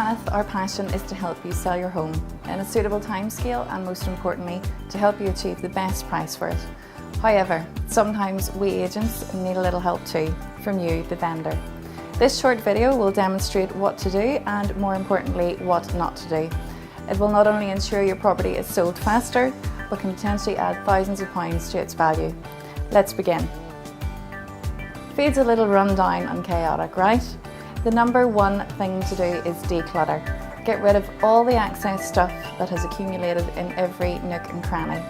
Hannath, our passion is to help you sell your home in a suitable timescale and, most importantly, to help you achieve the best price for it. However, sometimes we agents need a little help too, from you, the vendor. This short video will demonstrate what to do and, more importantly, what not to do. It will not only ensure your property is sold faster, but can potentially add thousands of pounds to its value. Let's begin. Feels a little rundown and chaotic, right? The number one thing to do is declutter. Get rid of all the excess stuff that has accumulated in every nook and cranny.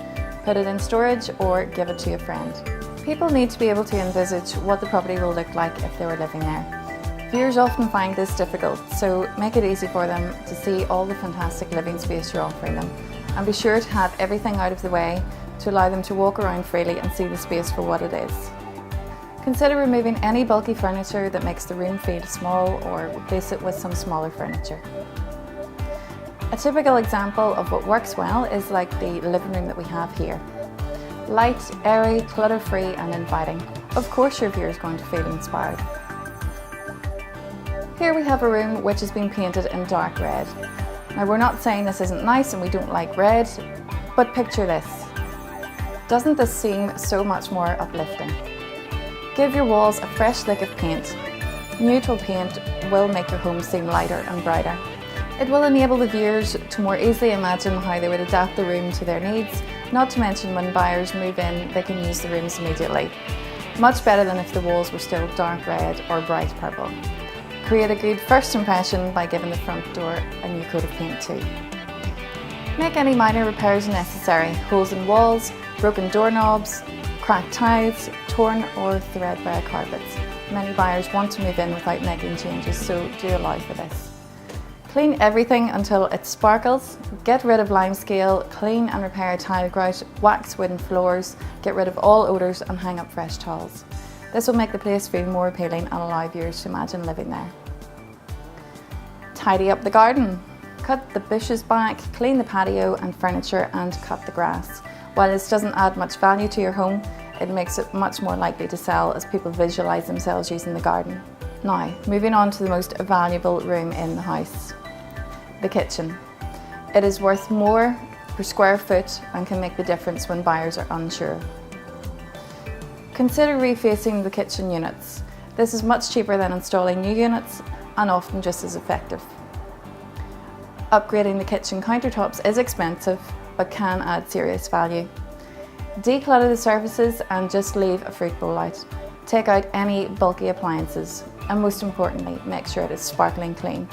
Put it in storage or give it to a friend. People need to be able to envisage what the property will look like if they were living there. Viewers often find this difficult, so make it easy for them to see all the fantastic living space you're offering them. And be sure to have everything out of the way to allow them to walk around freely and see the space for what it is. Consider removing any bulky furniture that makes the room feel small, or replace it with some smaller furniture. A typical example of what works well is like the living room that we have here. Light, airy, clutter-free and inviting. Of course your viewer is going to feel inspired. Here we have a room which has been painted in dark red. Now we're not saying this isn't nice and we don't like red, but picture this. Doesn't this seem so much more uplifting? Give your walls a fresh lick of paint. Neutral paint will make your home seem lighter and brighter. It will enable the viewers to more easily imagine how they would adapt the room to their needs, not to mention when buyers move in, they can use the rooms immediately. Much better than if the walls were still dark red or bright purple. Create a good first impression by giving the front door a new coat of paint too. Make any minor repairs necessary, holes in walls, broken doorknobs, cracked tiles, torn or threadbare carpets. Many buyers want to move in without making changes, so do allow for this. Clean everything until it sparkles. Get rid of limescale, clean and repair tile grout, wax wooden floors, get rid of all odours and hang up fresh towels. This will make the place feel more appealing and allow viewers to imagine living there. Tidy up the garden. Cut the bushes back, clean the patio and furniture and cut the grass. While this doesn't add much value to your home, it makes it much more likely to sell as people visualise themselves using the garden. Now, moving on to the most valuable room in the house, the kitchen. It is worth more per square foot and can make the difference when buyers are unsure. Consider refacing the kitchen units. This is much cheaper than installing new units and often just as effective. Upgrading the kitchen countertops is expensive, but can add serious value. Declutter the surfaces and just leave a fruit bowl out. Take out any bulky appliances and, most importantly, make sure it is sparkling clean.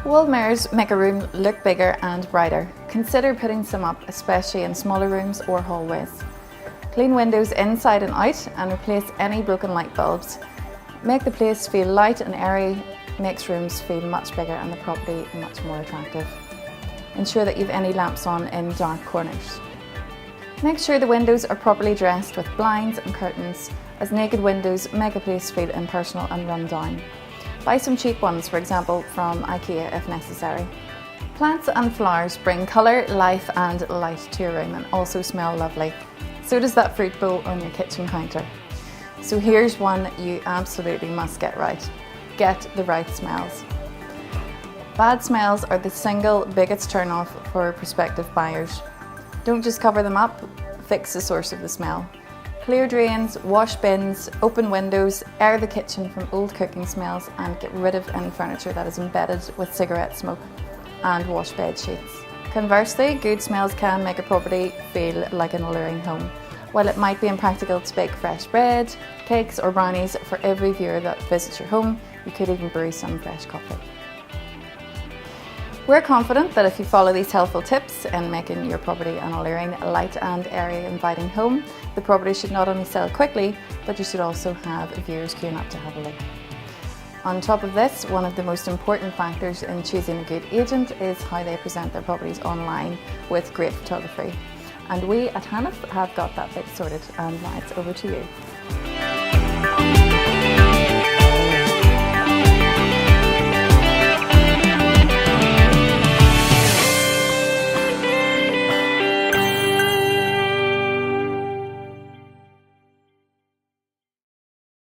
Wall mirrors make a room look bigger and brighter. Consider putting some up, especially in smaller rooms or hallways. Clean windows inside and out and replace any broken light bulbs. Make the place feel light and airy, makes rooms feel much bigger and the property much more attractive. Ensure that you have any lamps on in dark corners. Make sure the windows are properly dressed with blinds and curtains, as naked windows make a place feel impersonal and run down. Buy some cheap ones, for example from IKEA if necessary. Plants and flowers bring colour, life and light to your room and also smell lovely. So does that fruit bowl on your kitchen counter. So here's one you absolutely must get right. Get the right smells. Bad smells are the single biggest turn-off for prospective buyers. Don't just cover them up, fix the source of the smell. Clear drains, wash bins, open windows, air the kitchen from old cooking smells and get rid of any furniture that is embedded with cigarette smoke, and wash bed sheets. Conversely, good smells can make a property feel like an alluring home. While it might be impractical to bake fresh bread, cakes or brownies for every viewer that visits your home, you could even brew some fresh coffee. We're confident that if you follow these helpful tips in making your property an alluring, light and airy inviting home, the property should not only sell quickly, but you should also have viewers queuing up to have a look. On top of this, one of the most important factors in choosing a good agent is how they present their properties online with great photography. And we at Hannath have got that bit sorted, and now it's over to you.